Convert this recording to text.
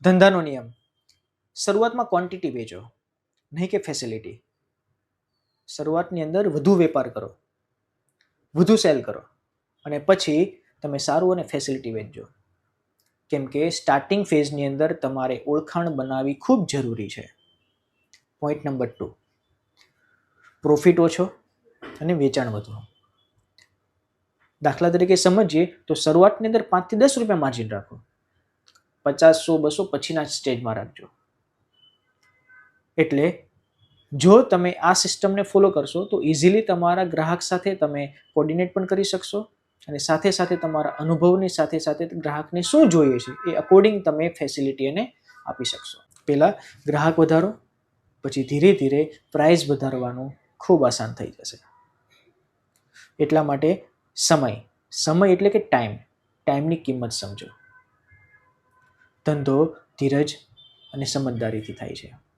ધંધાનો નિયમ. શરૂઆતમાં ક્વોન્ટિટી વેચો, નહીં કે ફેસિલિટી. શરૂઆતની અંદર વધુ વેપાર કરો, વધુ સેલ કરો અને પછી તમે સારું અને ફેસિલિટી વેચજો. કેમ કે સ્ટાર્ટિંગ ફેઝની અંદર તમારે ઓળખાણ બનાવવી ખૂબ જરૂરી છે. પોઈન્ટ નંબર 2, પ્રોફિટ ઓછો અને વેચાણ વધુ. દાખલા તરીકે સમજીએ તો શરૂઆતની અંદર 5 થી 10 રૂપિયા માર્જિન રાખો, 50, 100, 200 પછીના સ્ટેજમાં રાખજો. એટલે જો તમે આ સિસ્ટમને ફોલો કરશો તો ઇઝીલી તમારા ગ્રાહક સાથે તમે કોર્ડિનેટ પણ કરી શકશો અને સાથે સાથે તમારા અનુભવની સાથે સાથે ગ્રાહકને શું જોઈએ છે એ અકોર્ડિંગ તમે ફેસિલિટી એને આપી શકશો. પહેલાં ગ્રાહક વધારો, પછી ધીરે ધીરે પ્રાઇસ વધારવાનું ખૂબ આસાન થઈ જશે. એટલા માટે સમય એટલે કે ટાઈમની કિંમત સમજો. ધંધો ધીરજ અને સમજદારીથી થાય છે.